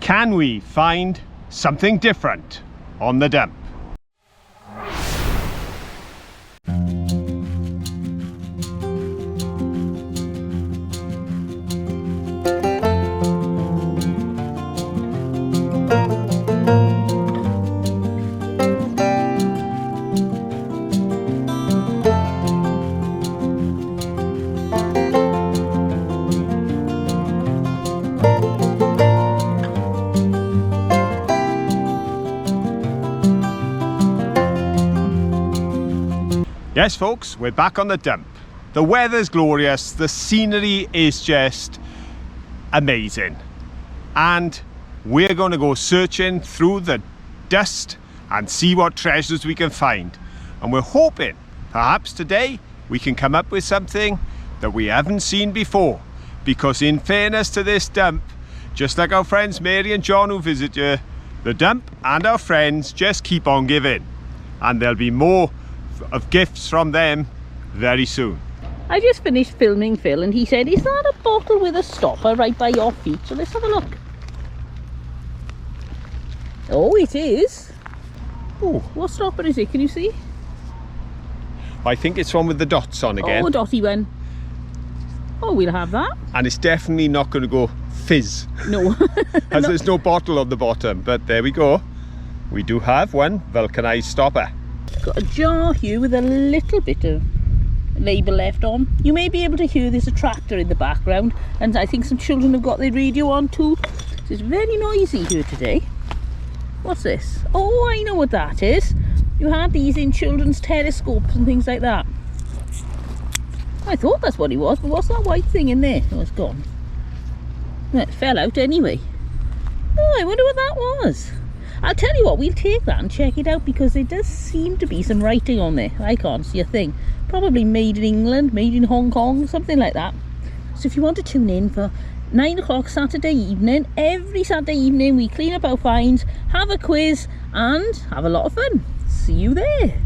Can we find something different on the dump? Yes folks, we're back on the dump. The weather's glorious, the scenery is just amazing. And we're going to go searching through the dust and see what treasures we can find. And we're hoping, perhaps today, we can come up with something that we haven't seen before. Because in fairness to this dump, just like our friends Mary and John who visit you, the dump and our friends just keep on giving. And there'll be more of gifts from them very soon. I just finished filming Phil and he said, is that a bottle with a stopper right by your feet? So let's have a look. Oh, it is. Ooh. What stopper is it? Can you see? I think it's one with the dots on again. Oh, a dotty one. Oh, we'll have that. And it's definitely not going to go fizz. No. As there's no bottle on the bottom. But there we go. We do have one vulcanized stopper. Got a jar here with a little bit of label left on. You may be able to hear there's a tractor in the background, and I think some children have got their radio on too. So it's very noisy here today. What's this? Oh, I know what that is. You had these in children's telescopes and things like that. I thought that's what it was, but what's that white thing in there? Oh, it's gone. Well, it fell out anyway. Oh, I wonder what that was. I'll tell you what, we'll take that and check it out because there does seem to be some writing on there. I can't see a thing. Probably made in England, made in Hong Kong, something like that. So if you want to tune in for 9 o'clock Saturday evening, every Saturday evening we clean up our finds, have a quiz and have a lot of fun. See you there.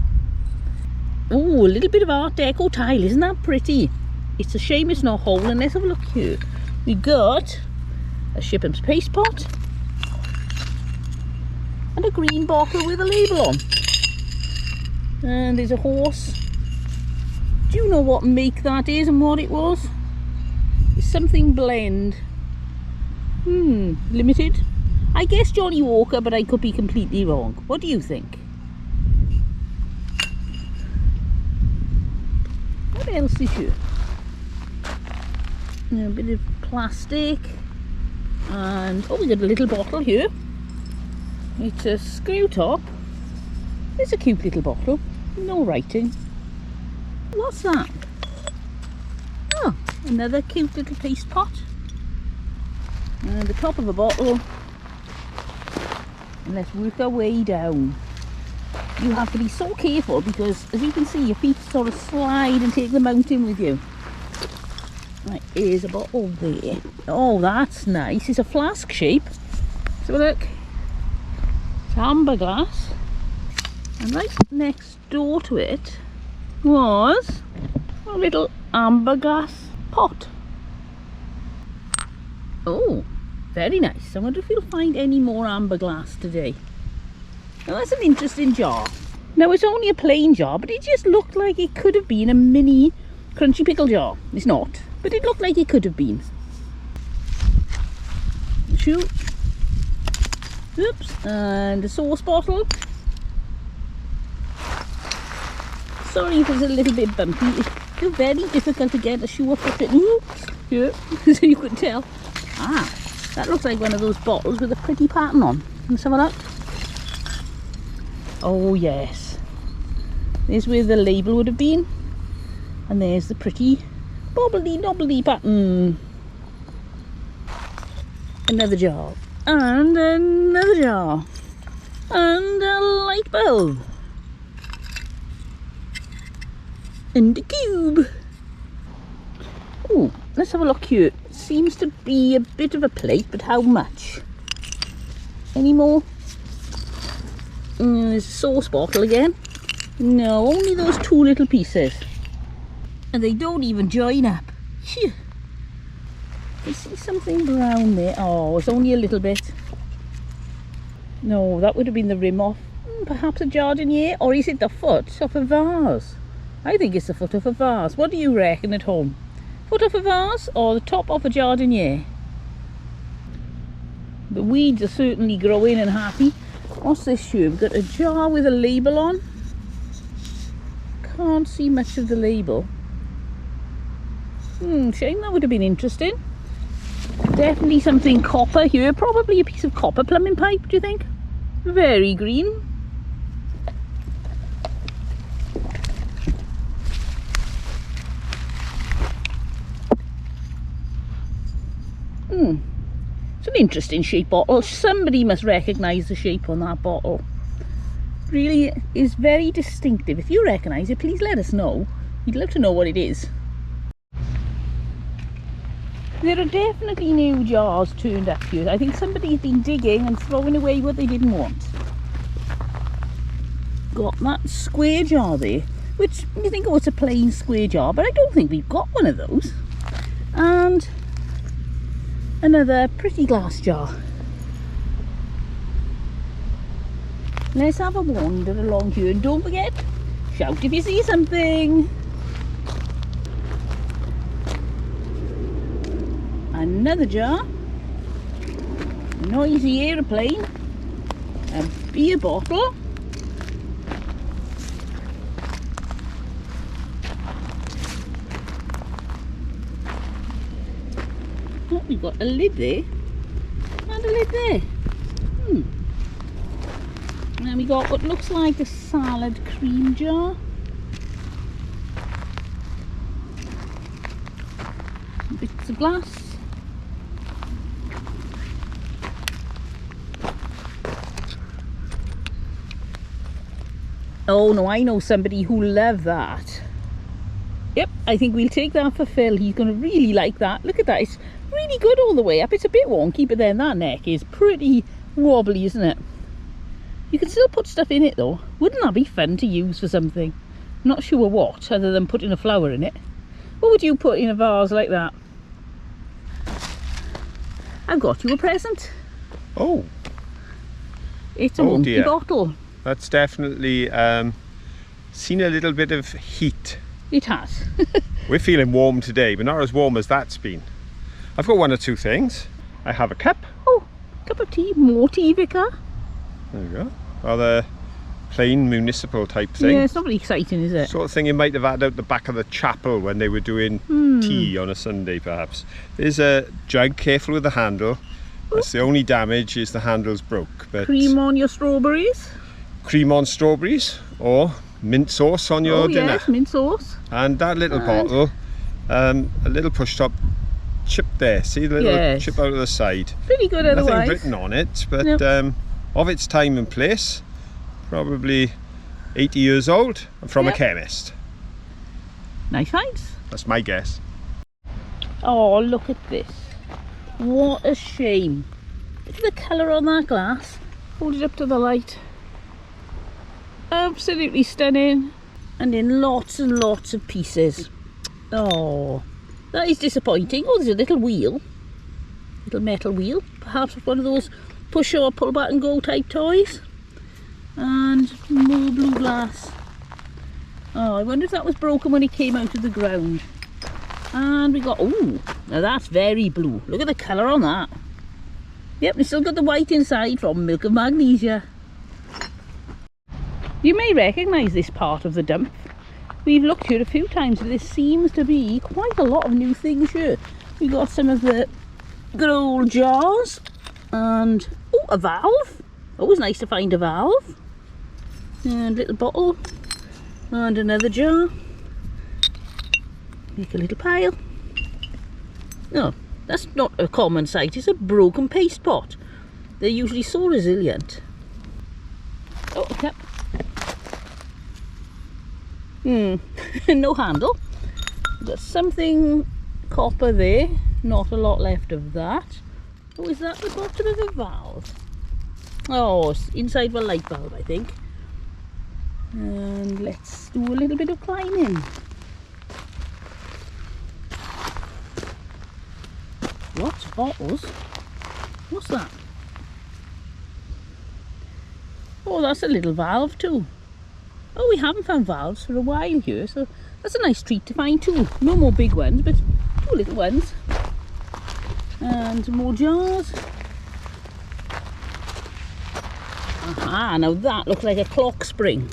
Oh, a little bit of Art Deco tile, isn't that pretty? It's a shame it's not whole, and let's have a look here. We got a Shipham's paste pot and a green bottle with a label on. And there's a horse. Do you know what make that is and what it was? It's something blend. Limited. I guess Johnny Walker, but I could be completely wrong. What do you think? What else is here? A bit of plastic. And oh, we got a little bottle here. It's a screw top. It's a cute little bottle. No writing. What's that? Oh, another cute little paste pot. And the top of a bottle. And let's work our way down. You have to be so careful because, as you can see, your feet sort of slide and take the mountain with you. Right, here's a bottle there. Oh, that's nice. It's a flask shape. Let's have a look. It's amber glass. And right next door to it was a little amber glass pot. Oh, very nice. I wonder if we'll find any more amber glass today. Now that's an interesting jar. Now it's only a plain jar, but it just looked like it could have been a mini crunchy pickle jar. It's not, but it looked like it could have been. Shoot. Oops, and a sauce bottle. Sorry if it's a little bit bumpy. It's very difficult to get a shoe off the fit. Oops, yeah, so you could tell. Ah, that looks like one of those bottles with a pretty pattern on. Let's have a look. Oh yes, there's where the label would have been, and there's the pretty bobbly pattern. Another jar, and another jar, and a light bulb, and a cube. Oh, let's have a look here. Seems to be a bit of a plate, but how much? Any more? There's a sauce bottle again. No, only those two little pieces. And they don't even join up. Phew. I see something brown there. Oh, it's only a little bit. No, that would have been the rim off perhaps a jardinier, or is it the foot of a vase? I think it's the foot of a vase. What do you reckon at home? Foot of a vase or the top of a jardinier? The weeds are certainly growing and happy. What's this here? We've got a jar with a label on. Can't see much of the label. Shame, that would have been interesting. Definitely something copper here. Probably a piece of copper plumbing pipe, do you think? Very green. It's an interesting shape bottle. Somebody must recognise the shape on that bottle. Really is very distinctive. If you recognise it, please let us know. We'd love to know what it is. There are definitely new jars turned up here. I think somebody's been digging and throwing away what they didn't want. Got that square jar there, which you think, oh, it's a plain square jar, but I don't think we've got one of those. And another pretty glass jar. Let's have a wander along here, and don't forget, shout if you see something. Another jar, noisy aeroplane, a beer bottle, oh, we've got a lid there, and a lid there. And we got what looks like a salad cream jar. Bits of glass. Oh no, I know somebody who love that. Yep, I think we'll take that for Phil. He's going to really like that. Look at that, it's really good all the way up. It's a bit wonky, but then that neck is pretty wobbly, isn't it? You can still put stuff in it though. Wouldn't that be fun to use for something? Not sure what, other than putting a flower in it. What would you put in a vase like that? I've got you a present. Oh. It's a monkey bottle. That's definitely seen a little bit of heat. It has. We're feeling warm today, but not as warm as that's been. I've got one or two things. I have a cup. Oh, cup of tea. More tea, Vicar. There we go. Rather plain municipal type thing. Yeah, it's not very exciting, is it? Sort of thing you might have had out the back of the chapel when they were doing tea on a Sunday, perhaps. There's a jug. Careful with the handle. That's the only damage, is the handle's broke. But cream on your strawberries. Cream on strawberries, or mint sauce on your dinner. Yes, mint sauce. And that little bottle, a little push top chip there. See the little chip out of the side. Pretty good otherwise. Nothing written on it, but of its time and place, probably 80 years old, and from a chemist. Nice finds. That's my guess. Oh, look at this. What a shame. Look at the colour on that glass. Hold it up to the light. Absolutely stunning, and in lots and lots of pieces. Oh, that is disappointing. Oh, there's a little wheel, little metal wheel, perhaps one of those push or pull back and go type toys. And more blue glass. Oh, I wonder if that was broken when it came out of the ground. And we got, oh, now that's very blue. Look at the colour on that. Yep, it's still got the white inside from Milk of Magnesia. You may recognise this part of the dump. We've looked here a few times, but there seems to be quite a lot of new things here. We got some of the good old jars, and oh, a valve. Always nice to find a valve. And a little bottle, and another jar. Make a little pile. No, that's not a common sight. It's a broken paste pot. They're usually so resilient. Oh, yep. No handle. Got something copper there. Not a lot left of that. Oh, is that the bottom of a valve? Oh, it's inside of a light bulb, I think. And let's do a little bit of climbing. Lots of bottles. What's that? Oh, that's a little valve too. Oh, we haven't found valves for a while here, so that's a nice treat to find too. No more big ones, but 2 little ones. And more jars. Aha, now that looks like a clock spring.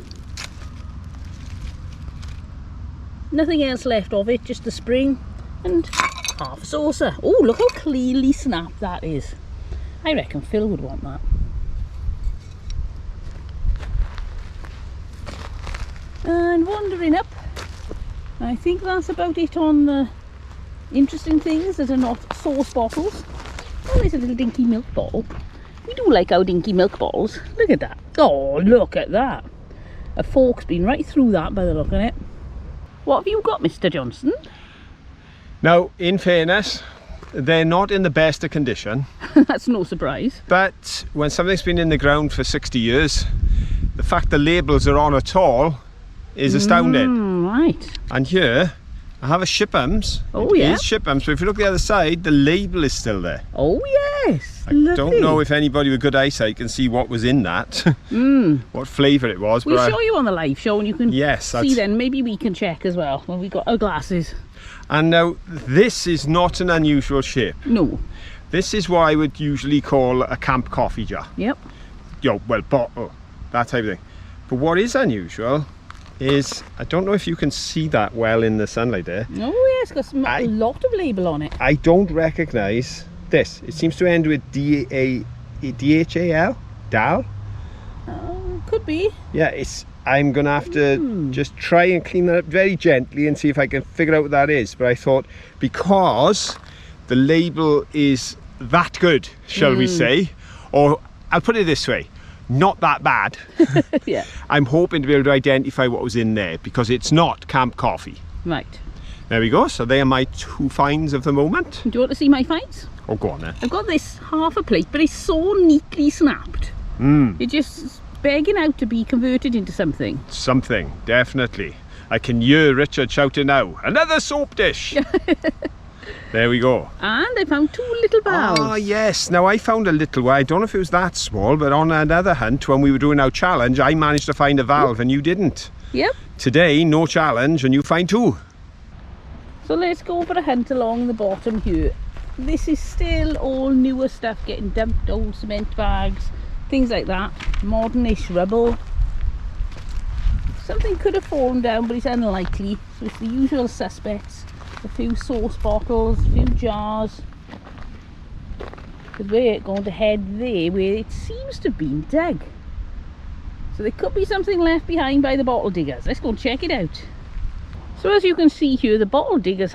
Nothing else left of it, just the spring and half a saucer. Oh, look how cleanly snapped that is. I reckon Phil would want that. And wandering up, I think that's about it on the interesting things that are not sauce bottles. Oh, there's a little dinky milk bottle. We do like our dinky milk bottles. Look at that. Oh, look at that. A fork's been right through that by the look of it. What have you got, Mr. Johnson? Now, in fairness, they're not in the best of condition. That's no surprise. But when something's been in the ground for 60 years, the fact the labels are on at all is astounding. Right. And here, I have a Shipham's. Oh, It yeah. is Shipham's, but if you look at the other side, the label is still there. Oh, yes. I don't know if anybody with good eyesight can see what was in that, what flavour it was. We'll but show you on the live show and you can Yes, see that's- then. Maybe we can check as well when we got our glasses. And now, this is not an unusual shape. No. This is what I would usually call a camp coffee jar. Yep. Well, bottle, that type of thing. But what is unusual is, I don't know if you can see that well in the sunlight there. Oh, yes, got a lot of label on it. I don't recognise this. It seems to end with D-H-A-L? Dal? Could be. Yeah, I'm going to have to just try and clean that up very gently and see if I can figure out what that is. But I thought, because the label is that good, shall we say, or I'll put it this way, not that bad. Yeah. I'm hoping to be able to identify what was in there, because it's not camp coffee. Right. There we go. So they are my 2 finds of the moment. Do you want to see my finds? Oh, go on then. I've got this half a plate, but it's so neatly snapped. It's just begging out to be converted into something. Something, definitely. I can hear Richard shouting now, another soap dish. There we go. And I found 2 little valves. Ah, yes. Now, I found a little one. I don't know if it was that small, but on another hunt, when we were doing our challenge, I managed to find a valve and you didn't. Yep. Today, no challenge, and you find 2. So let's go for a hunt along the bottom here. This is still all newer stuff, getting dumped, old cement bags, things like that. Modern-ish rubble. Something could have fallen down, but it's unlikely. So it's the usual suspects. A few sauce bottles, a few jars. Because we're going to head there where it seems to have been dug. So there could be something left behind by the bottle diggers. Let's go and check it out. So as you can see here, the bottle diggers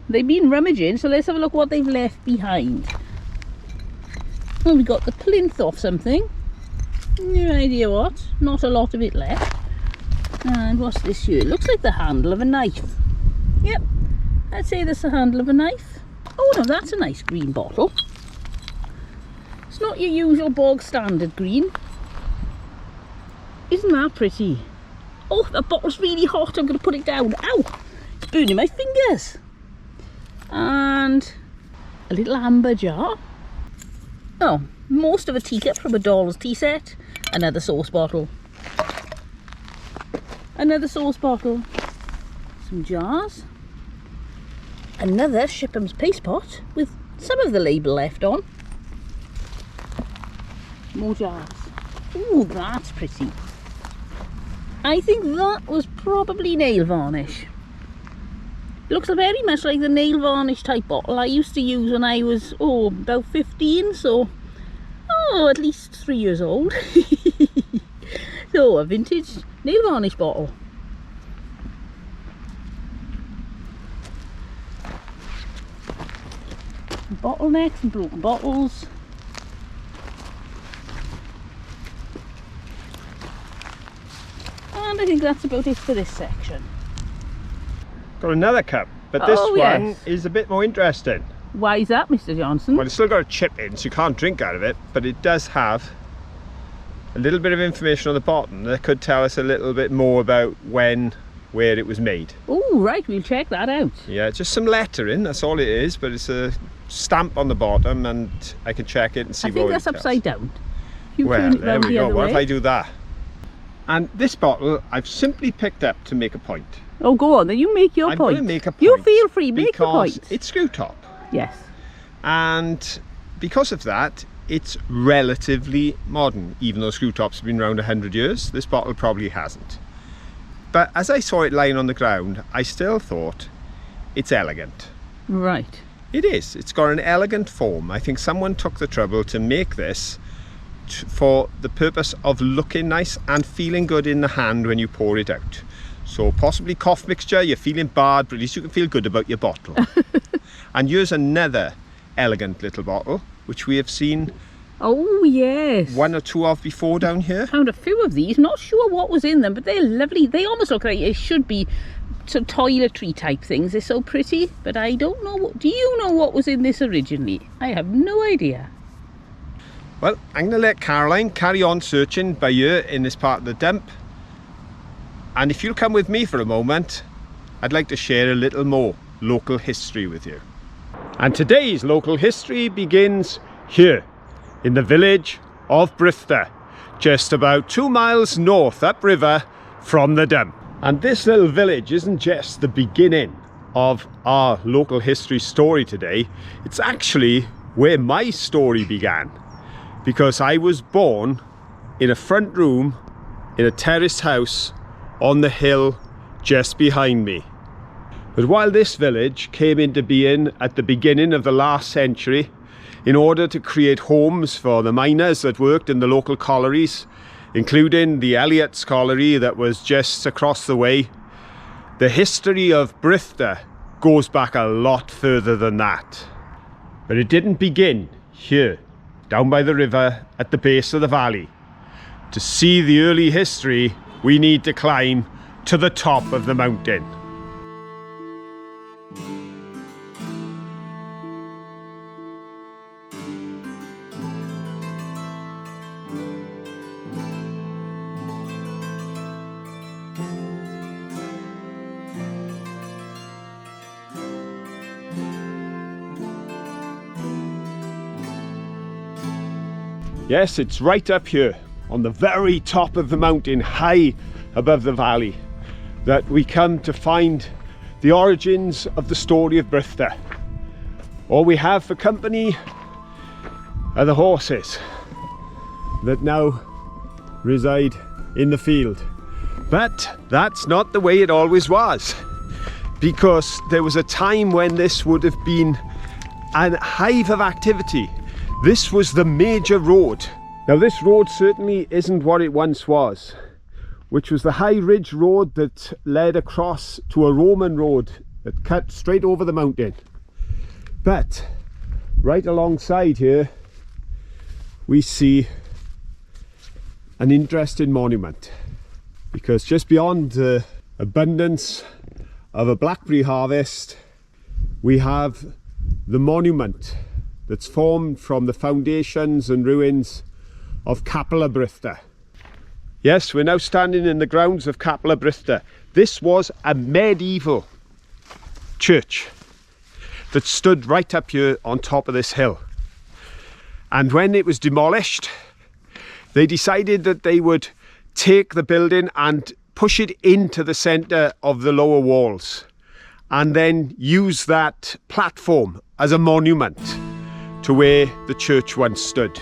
they've been rummaging, so let's have a look what they've left behind. Well, we got the plinth off something. No idea what. Not a lot of it left. And what's this here? It looks like the handle of a knife. Yep, I'd say that's the handle of a knife. Oh no, that's a nice green bottle. It's not your usual bog standard green. Isn't that pretty? Oh, that bottle's really hot. I'm going to put it down. Ow! It's burning my fingers. And a little amber jar. Oh, most of a teacup from a doll's tea set. Another sauce bottle. Another sauce bottle. Some jars. Another Shipham's paste pot with some of the label left on. More jars. Ooh, that's pretty. I think that was probably nail varnish. Looks very much like the nail varnish type bottle I used to use when I was, about 15, so, at least 3 years old. So, a vintage nail varnish bottle. Bottlenecks and broken bottles. And I think that's about it for this section. Got another cup, but this one yes. is a bit more interesting. Why is that, Mr. Johnson? Well, it's still got a chip in, so you can't drink out of it, but it does have a little bit of information on the bottom that could tell us a little bit more about when, where it was made. Oh, right, we'll check that out. Yeah, just some lettering, that's all it is, but it's a stamp on the bottom, and I can check it and see I what think it that's tells. upside down. You Well, turn it there round we the go. other What way. if I do that? And this bottle I've simply picked up to make a point. Oh, go on, then you make your I'm point. going to make a point. You feel free, make the because point. it's screw top. Yes. And because of that, it's relatively modern. Even though screw tops have been around 100 years, this bottle probably hasn't. But as I saw it lying on the ground, I still thought it's elegant. Right. It is. It's got an elegant form. I think someone took the trouble to make this for the purpose of looking nice and feeling good in the hand when you pour it out. So possibly cough mixture, you're feeling bad, but at least you can feel good about your bottle. And here's another elegant little bottle, which we have seen Oh, yes. one or two of before down here. Found a few of these, not sure what was in them, but they're lovely. They almost look like it should be sort of toiletry type things. They're so pretty, but I don't know. Do you know what was in this originally? I have no idea. Well, I'm going to let Caroline carry on searching by here in this part of the dump. And if you'll come with me for a moment, I'd like to share a little more local history with you. And today's local history begins here in the village of Brithda, just about 2 miles north upriver from the dump. And this little village isn't just the beginning of our local history story today, it's actually where my story began, because I was born in a front room in a terraced house on the hill just behind me. But while this village came into being at the beginning of the last century in order to create homes for the miners that worked in the local collieries, including the Elliott's colliery that was just across the way, the history of Brithda goes back a lot further than that. But it didn't begin here, down by the river at the base of the valley. To see the early history, we need to climb to the top of the mountain. Yes, it's right up here on the very top of the mountain, high above the valley, that we come to find the origins of the story of Brithda. All we have for company are the horses that now reside in the field. But that's not the way it always was, because there was a time when this would have been a hive of activity. This was the major road. Now this road certainly isn't what it once was, which was the high ridge road that led across to a Roman road that cut straight over the mountain. But right alongside here we see an interesting monument, because just beyond the abundance of a blackberry harvest we have the monument that's formed from the foundations and ruins of Capella Brithda. Yes, we're now standing in the grounds of Capella Brithda. This was a medieval church that stood right up here on top of this hill. And when it was demolished, they decided that they would take the building and push it into the centre of the lower walls, and then use that platform as a monument to where the church once stood.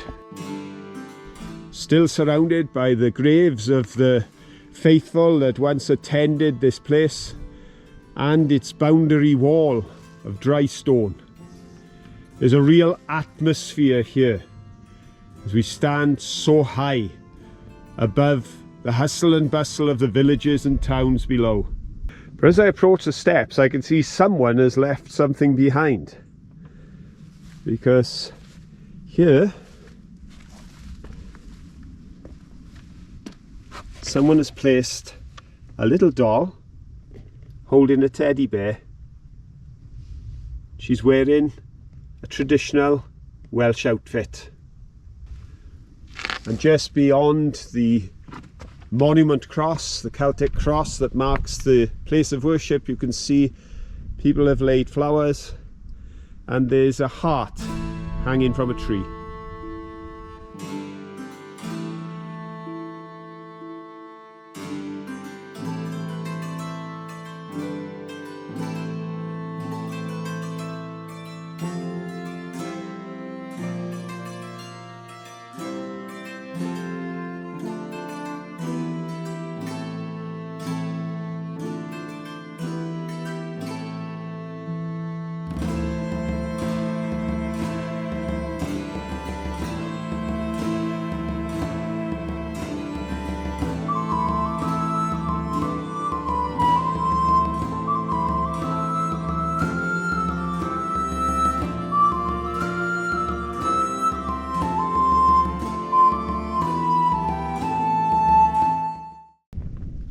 Still surrounded by the graves of the faithful that once attended this place, and its boundary wall of dry stone. There's a real atmosphere here as we stand so high above the hustle and bustle of the villages and towns below. But as I approach the steps, I can see someone has left something behind, because here someone has placed a little doll holding a teddy bear. She's wearing a traditional Welsh outfit. And just beyond the monument cross, the Celtic cross that marks the place of worship, you can see people have laid flowers, and there's a heart hanging from a tree.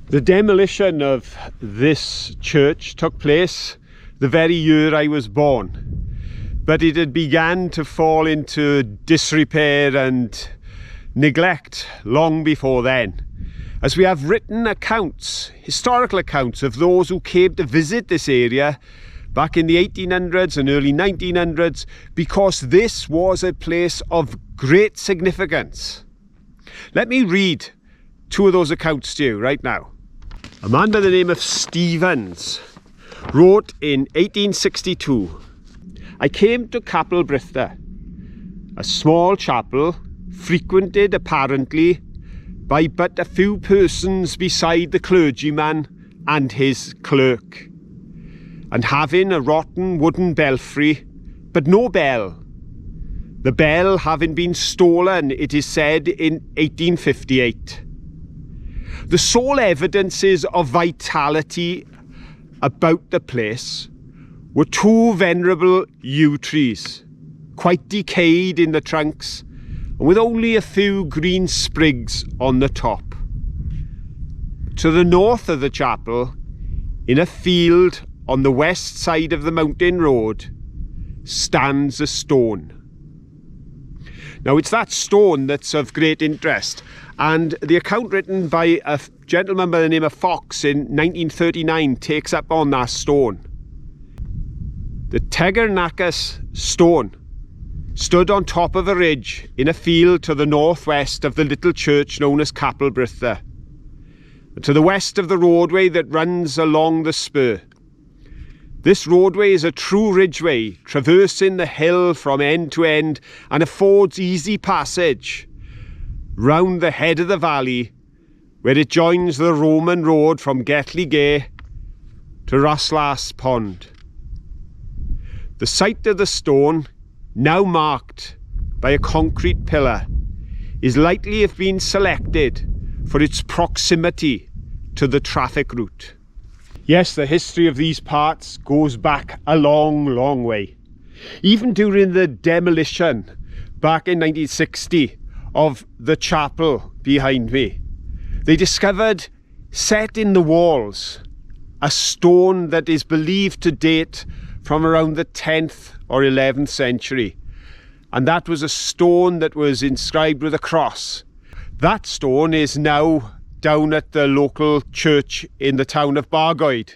The demolition of this church took place the very year I was born, but it had begun to fall into disrepair and neglect long before then, as we have written accounts, historical accounts of those who came to visit this area back in the 1800s and early 1900s, because this was a place of great significance. Let me read two of those accounts to you right now. A man by the name of Stevens wrote in 1862, "I came to Capel Britha, a small chapel frequented apparently by but a few persons beside the clergyman and his clerk, and having a rotten wooden belfry, but no bell, the bell having been stolen, it is said, in 1858. The sole evidences of vitality about the place were two venerable yew trees, quite decayed in the trunks, and with only a few green sprigs on the top. To the north of the chapel, in a field on the west side of the mountain road, stands a stone." Now it's that stone that's of great interest, and the account written by a gentleman by the name of Fox in 1939 takes up on that stone. The Tegernacus stone stood on top of a ridge in a field to the northwest of the little church known as Capel Britha, and to the west of the roadway that runs along the spur. This roadway is a true ridgeway, traversing the hill from end to end, and affords easy passage round the head of the valley, where it joins the Roman road from Getley Gay to Raslas Pond. The site of the stone, now marked by a concrete pillar, is likely to have been selected for its proximity to the traffic route. Yes, the history of these parts goes back a long, long way. Even during the demolition back in 1960 of the chapel behind me, they discovered, set in the walls, a stone that is believed to date from around the 10th or 11th century. And that was a stone that was inscribed with a cross. That stone is now down at the local church in the town of Bargoed,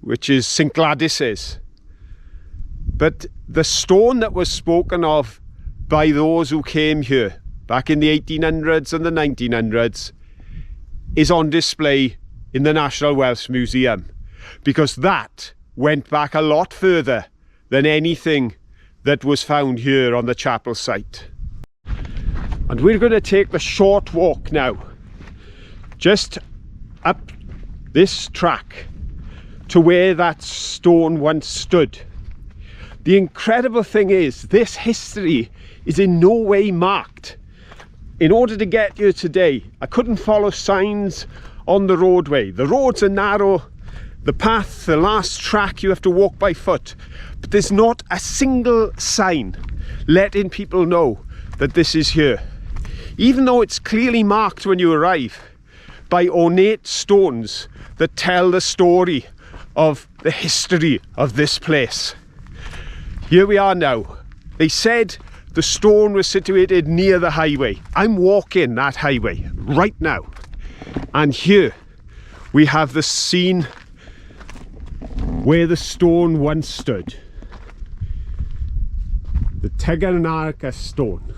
which is St Gladys's. But the stone that was spoken of by those who came here back in the 1800s and the 1900s is on display in the National Welsh Museum, because that went back a lot further than anything that was found here on the chapel site. And we're going to take the short walk now, just up this track to where that stone once stood. The incredible thing is, this history is in no way marked. In order to get here today, I couldn't follow signs on the roadway. The roads are narrow, the path, the last track, you have to walk by foot. But there's not a single sign letting people know that this is here, even though it's clearly marked when you arrive by ornate stones that tell the story of the history of this place. Here we are now. They said the stone was situated near the highway. I'm walking that highway right now, and here we have the scene where the stone once stood. The Tegernacus stone.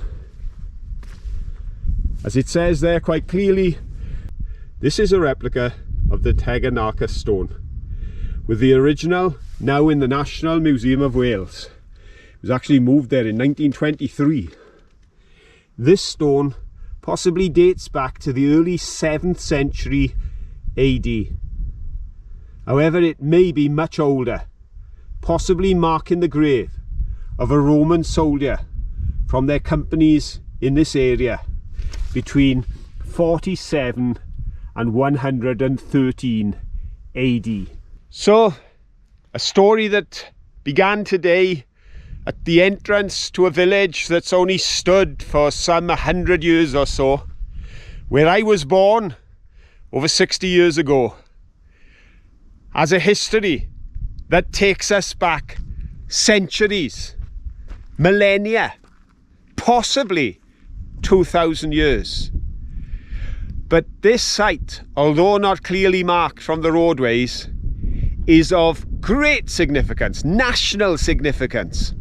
As it says there quite clearly, this is a replica of the Tegernacus stone, with the original now in the National Museum of Wales. It was actually moved there in 1923. This stone possibly dates back to the early 7th century AD. However, it may be much older, possibly marking the grave of a Roman soldier from their companies in this area between 47 and 113 AD. So, a story that began today at the entrance to a village that's only stood for some 100 years or so, where I was born, over 60 years ago, has a history that takes us back centuries, millennia, possibly 2,000 years. But this site, although not clearly marked from the roadways, is of great significance, national significance,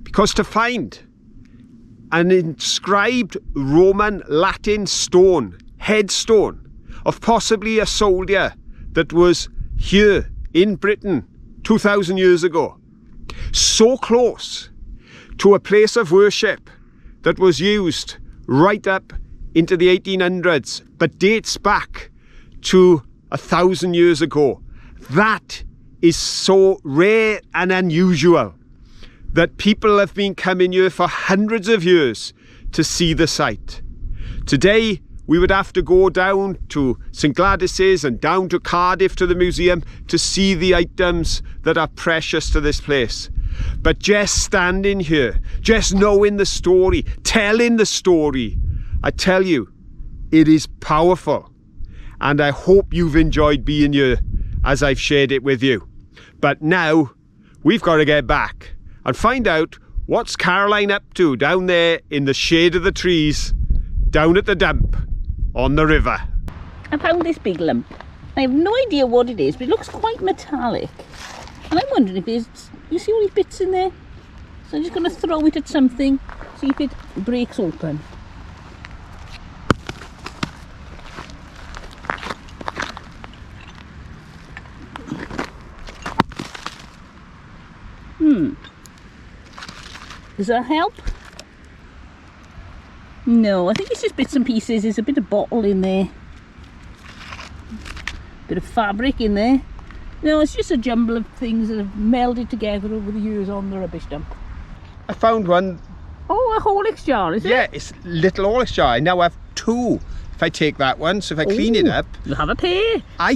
because to find an inscribed Roman Latin stone, headstone, of possibly a soldier that was here in Britain 2,000 years ago, so close to a place of worship that was used right up into the 1800s, but dates back to 1,000 years ago. That is so rare and unusual that people have been coming here for hundreds of years to see the site. Today, we would have to go down to St Gladys's and down to Cardiff to the museum to see the items that are precious to this place. But just standing here, just knowing the story, telling the story, I tell you, it is powerful. And I hope you've enjoyed being here as I've shared it with you. But now, we've got to get back and find out what's Caroline up to down there in the shade of the trees, down at the dump on the river. I found this big lump. I have no idea what it is, but it looks quite metallic. And I'm wondering if it's, you see all these bits in there? So I'm just going to throw it at something, see if it breaks open. Does that help? No, I think it's just bits and pieces. There's a bit of bottle in there. Bit of fabric in there. No, it's just a jumble of things that have melded together over the years on the rubbish dump. I found one. Oh, a Horlicks jar, is it? Yeah, it's a little Horlicks jar. I now have two. If I take that one, so if I clean it up, you'll have a pair. I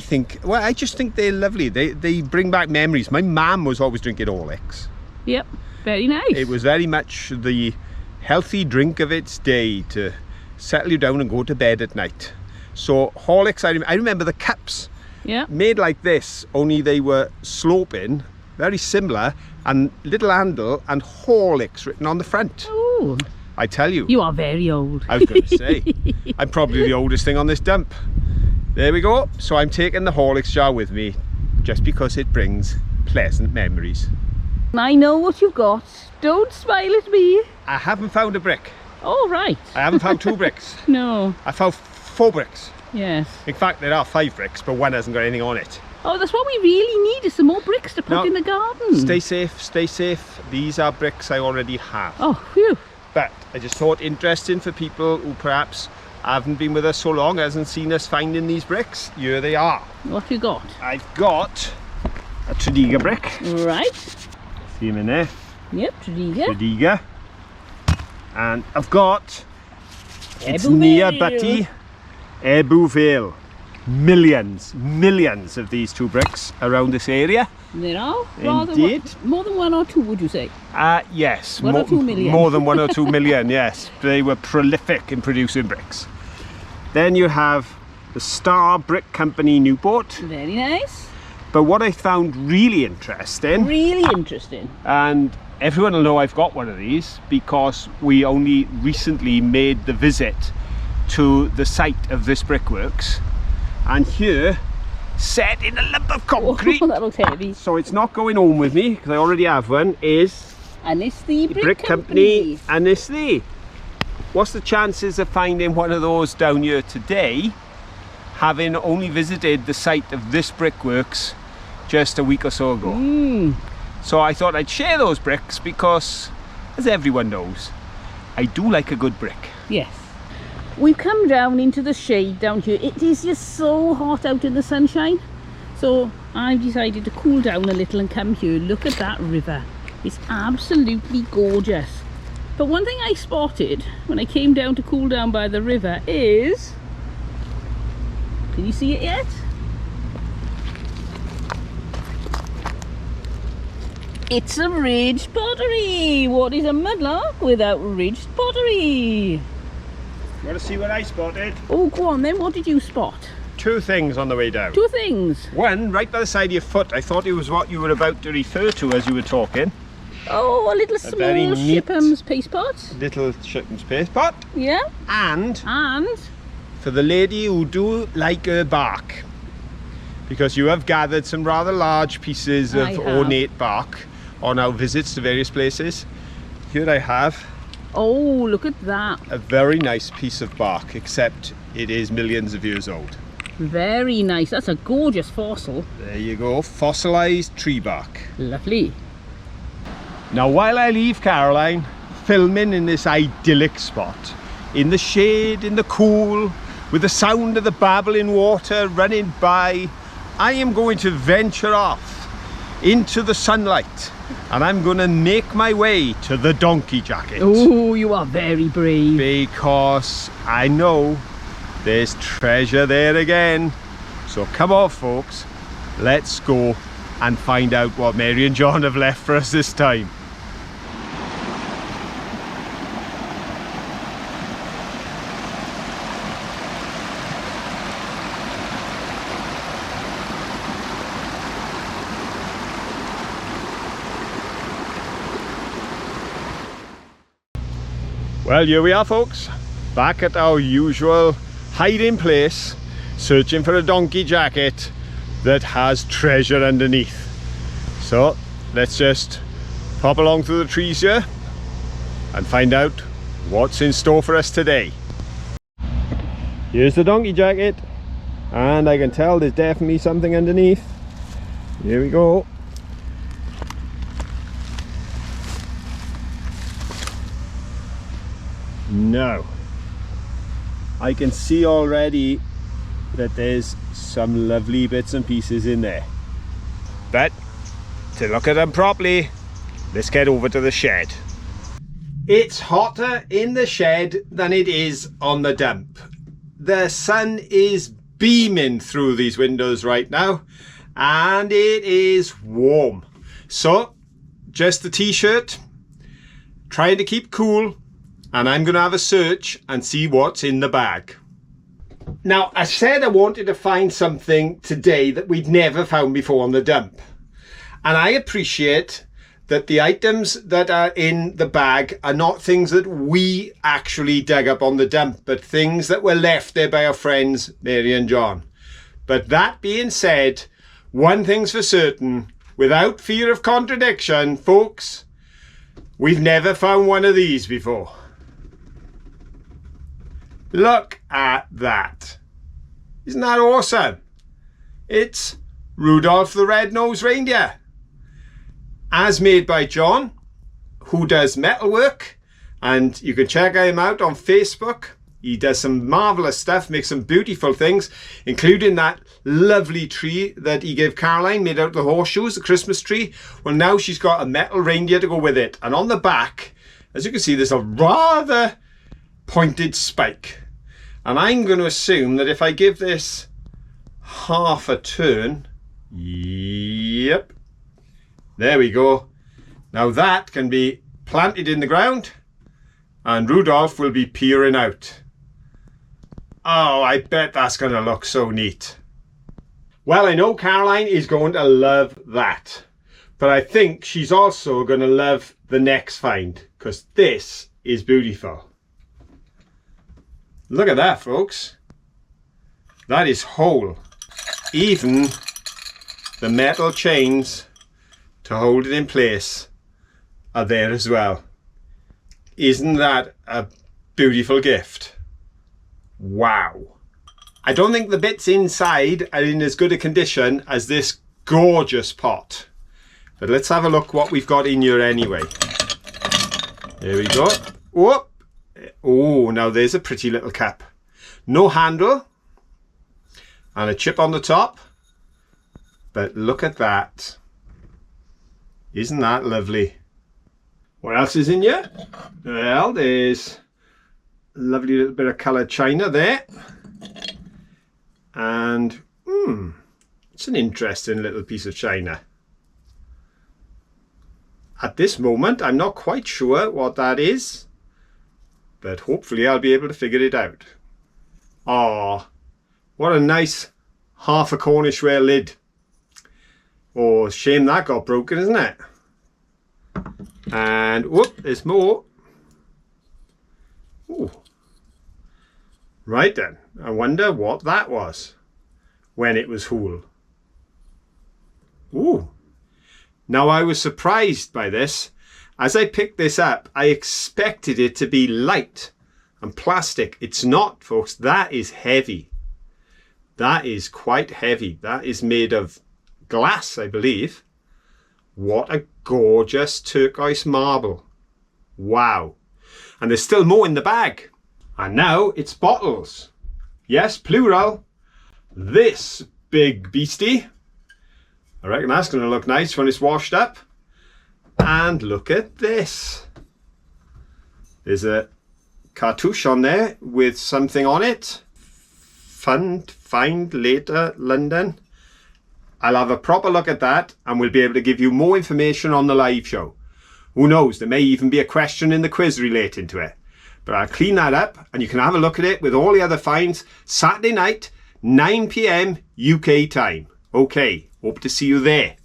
just think they're lovely. They bring back memories. My mum was always drinking Horlicks. Yep, very nice. It was very much the healthy drink of its day to settle you down and go to bed at night. So Horlicks, I remember the cups. Yeah. Made like this, only they were sloping, very similar, and little handle and Horlicks written on the front. Ooh. I tell you. You are very old. I was going to say, I'm probably the oldest thing on this dump. There we go. So I'm taking the Horlicks jar with me, just because it brings pleasant memories. I know what you've got. Don't smile at me. I haven't found a brick. Oh, right. I haven't found 2 bricks. No. I found 4 bricks. Yes. In fact, there are 5 bricks, but one hasn't got anything on it. Oh, that's what we really need, is some more bricks to put in the garden. Stay safe, stay safe. These are bricks I already have. Oh, phew. But I just thought interesting for people who perhaps haven't been with us so long, hasn't seen us finding these bricks. Here they are. What have you got? I've got a Tredegar brick. Right. See him in there. Yep, Tredegar. Tredegar. And I've got, it's Ebbw near Vale. Butty, Ebbw Vale. Millions of these 2 bricks around this area. There are? Indeed. More than 1 or 2, would you say? Yes. 1 or 2 million. More than 1 or 2 million, yes. They were prolific in producing bricks. Then you have the Star Brick Company Newport. Very nice. But what I found really interesting, and everyone will know I've got one of these because we only recently made the visit to the site of this brickworks, and here, set in a lump of concrete, oh, that looks heavy. So it's not going home with me because I already have one, is Annesley Brick Company Annesley. What's the chances of finding one of those down here today, having only visited the site of this brickworks just a week or so ago? So I thought I'd share those bricks because, as everyone knows, I do like a good brick. Yes. We've come down into the shade down here. It is just so hot out in the sunshine. So I've decided to cool down a little and come here. Look at that river. It's absolutely gorgeous. But one thing I spotted when I came down to cool down by the river is... Can you see it yet? It's a ridged pottery. What is a mudlark without ridged pottery? You want to see what I spotted? Oh, go on then. What did you spot? two things on the way down. Two things. One, right by the side of your foot. I thought it was what you were about to refer to as you were talking. Oh, a little very small neat Shipham's paste pot. Little Shipham's paste pot. Yeah. And And for the lady who do like her bark, because you have gathered some rather large pieces of ornate bark on our visits to various places. Here I have oh, look at that. a very nice piece of bark, except it is millions of years old. Very nice. That's a gorgeous fossil. There you go, fossilized tree bark. Lovely. Now while I leave Caroline filming in this idyllic spot, in the shade, in the cool, with the sound of the babbling water running by, I am going to venture off into the sunlight and I'm going to make my way to the donkey jacket. Oh, you are very brave. Because I know there's treasure there again. So come on folks, let's go and find out what Mary and John have left for us this time. Well, here we are folks, back at our usual hiding place, searching for a donkey jacket that has treasure underneath. So let's just pop along through the trees here and find out what's in store for us today. Here's the donkey jacket, and I can tell there's definitely something underneath. Here we go. No, I can see already that there's some lovely bits and pieces in there, but to look at them properly, let's get over to the shed. It's hotter in the shed than it is on the dump. The sun is beaming through these windows right now and it is warm, so just the t-shirt, trying to keep cool. And I'm going to have a search and see what's in the bag. Now, I said I wanted to find something today that we'd never found before on the dump. And I appreciate that the items that are in the bag are not things that we actually dug up on the dump, but things that were left there by our friends, Mary and John. But that being said, one thing's for certain, without fear of contradiction, folks, we've never found one of these before. Look at that. Isn't that awesome? It's Rudolph the Red-Nosed Reindeer. As made by John, who does metalwork. And you can check him out on Facebook. He does some marvellous stuff, makes some beautiful things, including that lovely tree that he gave Caroline, made out of the horseshoes, the Christmas tree. Well, now she's got a metal reindeer to go with it. And on the back, as you can see, there's a rather pointed spike, and I'm going to assume that if I give this half a turn, yep, there we go. Now that can be planted in the ground and Rudolph will be peering out. Oh, I bet that's going to look so neat. Well, I know Caroline is going to love that, but I think she's also going to love the next find, because this is beautiful. Look at that, folks. That is whole. Even the metal chains to hold it in place are there as well. Isn't that a beautiful gift? Wow. I don't think the bits inside are in as good a condition as this gorgeous pot. But let's have a look what we've got in here anyway. There we go. Whoop. Oh, now there's a pretty little cap. No handle. And a chip on the top. But look at that. Isn't that lovely? What else is in here? Well, there's a lovely little bit of coloured china there. And, it's an interesting little piece of china. At this moment, I'm not quite sure what that is, but hopefully I'll be able to figure it out. Oh, What a nice half a Cornish ware lid. Oh, shame that got broken, isn't it? And whoop, there's more. Ooh. Right then, I wonder what that was when it was whole. Ooh. Now I was surprised by this. As I picked this up, I expected it to be light and plastic. It's not, folks. That is heavy. That is quite heavy. That is made of glass, I believe. What a gorgeous turquoise marble. Wow. And there's still more in the bag. And now it's bottles. Yes, plural. This big beastie. I reckon that's going to look nice when it's washed up. And look at this. There's a cartouche on there with something on it. Find later, London. I'll have a proper look at that and we'll be able to give you more information on the live show. Who knows, there may even be a question in the quiz relating to it. But I'll clean that up and you can have a look at it with all the other finds Saturday night, 9 PM UK time. Okay, hope to see you there.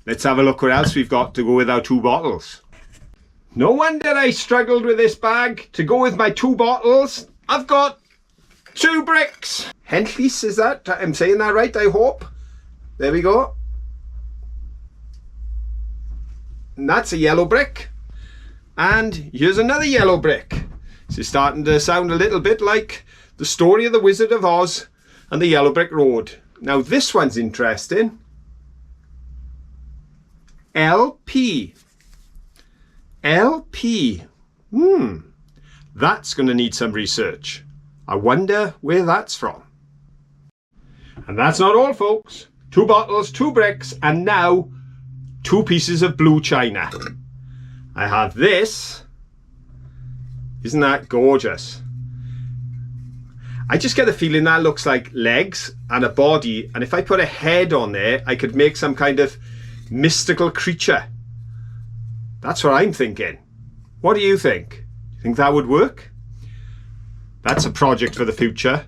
Let's have a look what else we've got to go with our 2 bottles. No wonder I struggled with this bag. To go with my 2 bottles, I've got 2 bricks. Hentley's, is that? I'm saying that right, I hope. There we go. And that's a yellow brick. And here's another yellow brick. This is starting to sound a little bit like the story of the Wizard of Oz and the Yellow Brick Road. Now this one's interesting. LP. LP. That's going to need some research. I wonder where that's from. And that's not all, folks. 2 bottles, 2 bricks, and now 2 pieces of blue china. I have this. Isn't that gorgeous? I just get the feeling that looks like legs and a body, and if I put a head on there, I could make some kind of mystical creature. That's what I'm thinking. What do you think? Do you think that would work? That's a project for the future.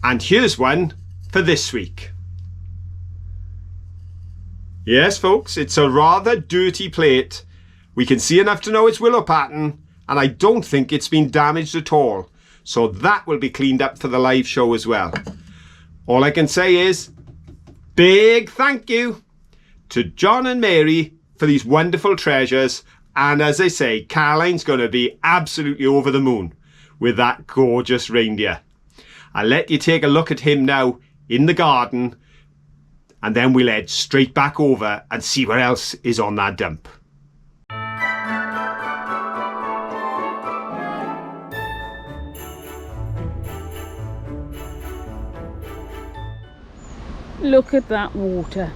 And here's one for this week. Yes, folks, it's a rather dirty plate. We can see enough to know it's willow pattern, and I don't think it's been damaged at all. So that will be cleaned up for the live show as well. All I can say is, big thank you to John and Mary for these wonderful treasures. And as I say, Caroline's going to be absolutely over the moon with that gorgeous reindeer. I'll let you take a look at him now in the garden, and then we'll head straight back over and see what else is on that dump. Look at that water.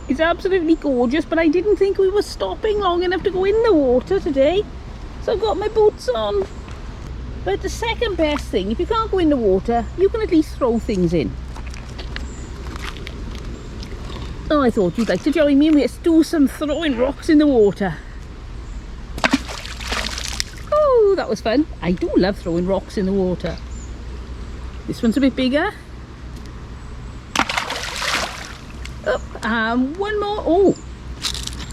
It's absolutely gorgeous, but I didn't think we were stopping long enough to go in the water today. So I've got my boots on. But the second best thing, if you can't go in the water, you can at least throw things in. Oh, I thought you'd like to join me and let's do some throwing rocks in the water. Oh, that was fun. I do love throwing rocks in the water. This one's a bit bigger. Up, and one more. Oh,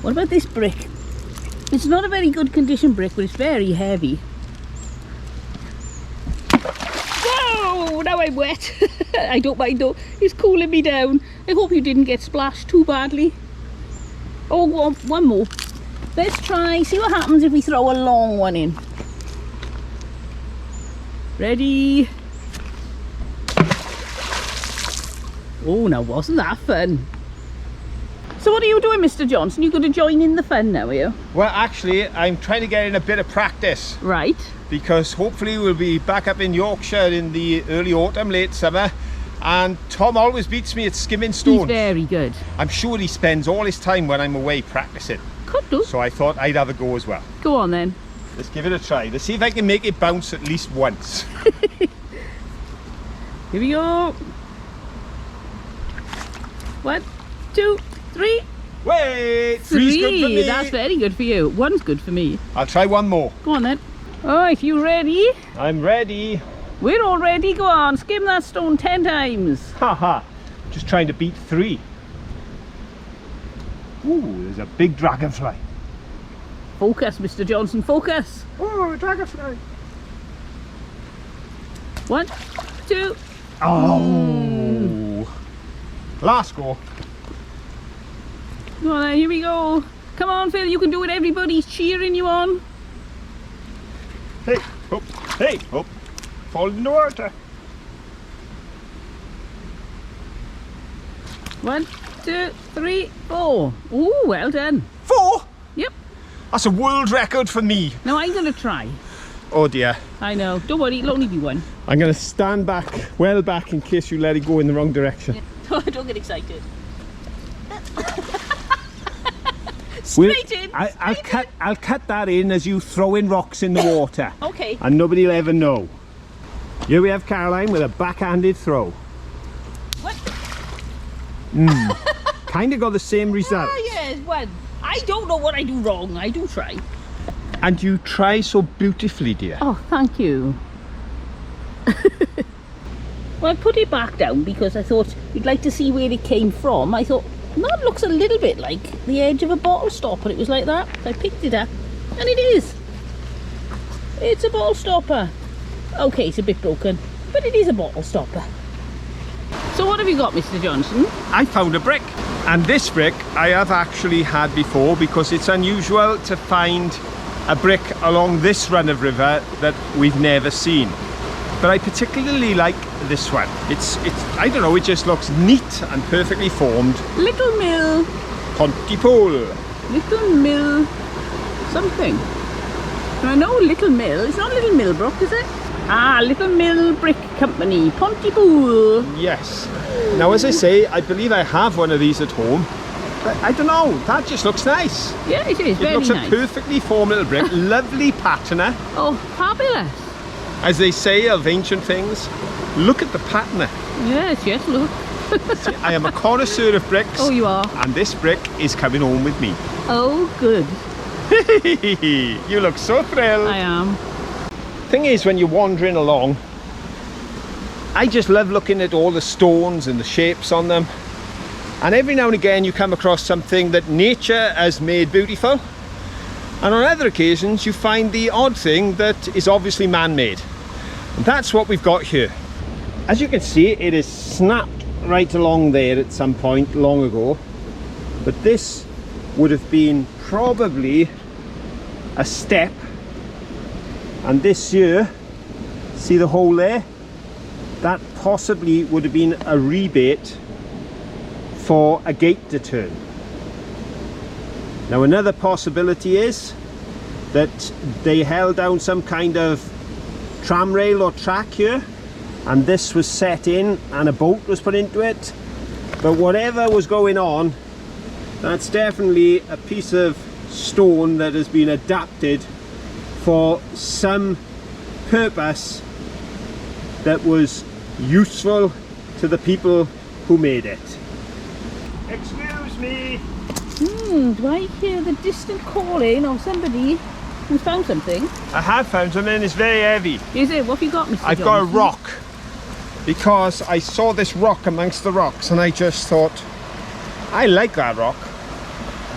what about this brick? It's not a very good condition brick, but it's very heavy. Whoa, now I'm wet. I don't mind though, it's cooling me down. I hope you didn't get splashed too badly. Oh, go on, one more. Let's try, see what happens if we throw a long one in. Ready? Oh, now wasn't that fun? So what are you doing, Mr. Johnson? You're going to join in the fun now, are you? Well, actually, I'm trying to get in a bit of practice. Right. Because hopefully we'll be back up in Yorkshire in the early autumn, late summer. And Tom always beats me at skimming stones. He's very good. I'm sure he spends all his time when I'm away practicing. Could do. So I thought I'd have a go as well. Go on then. Let's give it a try. Let's see if I can make it bounce at least once. Here we go. 1, 2, 3. Wait! Three's good for me. That's very good for you. 1's good for me. I'll try one more. Go on then. Oh, if you're ready. I'm ready. We're all ready. Go on, skim that stone 10 times. Haha, just trying to beat 3. Ooh, there's a big dragonfly. Focus, Mr. Johnson, focus. Oh, a dragonfly. 1, 2. Oh. Last go. Go on then, here we go. Come on, Phil, you can do it. Everybody's cheering you on. Hey, up, hey, up. Fall in the water. 1, 2, 3, 4. Ooh, well done. 4? Yep. That's a world record for me. Now I'm going to try. Oh dear. I know. Don't worry, it'll only be 1. I'm going to stand back, well back, in case you let it go in the wrong direction. Don't get excited. We'll- Straight in. I'll cut that in as you throw in rocks in the water. Okay. And nobody will ever know. Here we have Caroline with a backhanded throw. What? Kind of got the same result. Ah, yes, 1. I don't know what I do wrong. I do try. And you try so beautifully, dear. Oh, thank you. Well, I put it back down because I thought you'd like to see where it came from. I thought, that looks a little bit like the edge of a bottle stopper. It was like that. So I picked it up, and it is. It's a bottle stopper. Okay, it's a bit broken, but it is a bottle stopper. So what have you got, Mr. Johnson? I found a brick. And this brick I have actually had before, because it's unusual to find a brick along this run of river that we've never seen. But I particularly like this one. It's I don't know, it just looks neat and perfectly formed. Little mill. Pontypool. Little mill something. Now, I know Little Mill. It's not Little Millbrook, is it? Ah, Little Mill Brick Company, Pontypool. Yes. Now, as I say, I believe I have one of these at home. But I don't know, that just looks nice. Yeah, it is. It Very looks nice. a perfectly formed little brick. Lovely patina. Oh, fabulous. As they say of ancient things, look at the patina. Yes, yes, look. See, I am a connoisseur of bricks. Oh, you are. And this brick is coming home with me. Oh, good. You look so thrilled. I am. Thing is, when you're wandering along, I just love looking at all the stones and the shapes on them. And every now and again you come across something that nature has made beautiful. And on other occasions you find the odd thing that is obviously man-made. And that's what we've got here. As you can see, it is snapped right along there at some point long ago. But this would have been probably a step. And this here, see the hole there? That possibly would have been a rebate for a gate to turn. Now, another possibility is that they held down some kind of tram rail or track here, and this was set in and a boat was put into it. But whatever was going on, that's definitely a piece of stone that has been adapted for some purpose that was useful to the people who made it. Excuse me! Do I hear the distant calling of somebody who's found something? I have found something, it's very heavy. Is it? What have you got, Mr. I've got a rock, because I saw this rock amongst the rocks and I just thought, I like that rock.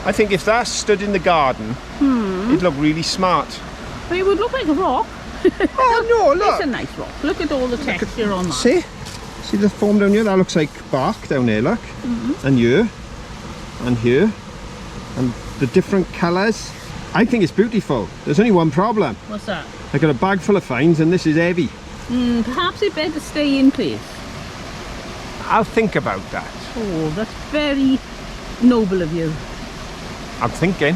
I think if that stood in the garden, it'd look really smart. But it would look like a rock. Oh no, look! It's a nice rock. Look at all the texture on that. See the form down here? That looks like bark down there, look. And here, and here, and the different colours. I think it's beautiful. There's only one problem. What's that? I got a bag full of finds and this is heavy. Perhaps it better stay in place. I'll think about that. Oh, that's very noble of you. I'm thinking.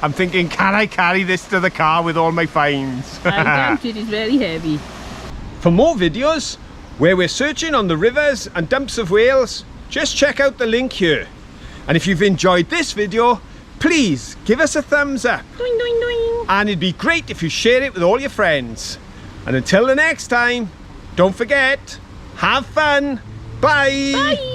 I'm thinking, can I carry this to the car with all my finds? I doubt it is very heavy. For more videos where we're searching on the rivers and dumps of Wales, just check out the link here. And if you've enjoyed this video, please give us a thumbs up. Doing, doing, doing. And it'd be great if you share it with all your friends. And until the next time, don't forget, have fun. Bye. Bye.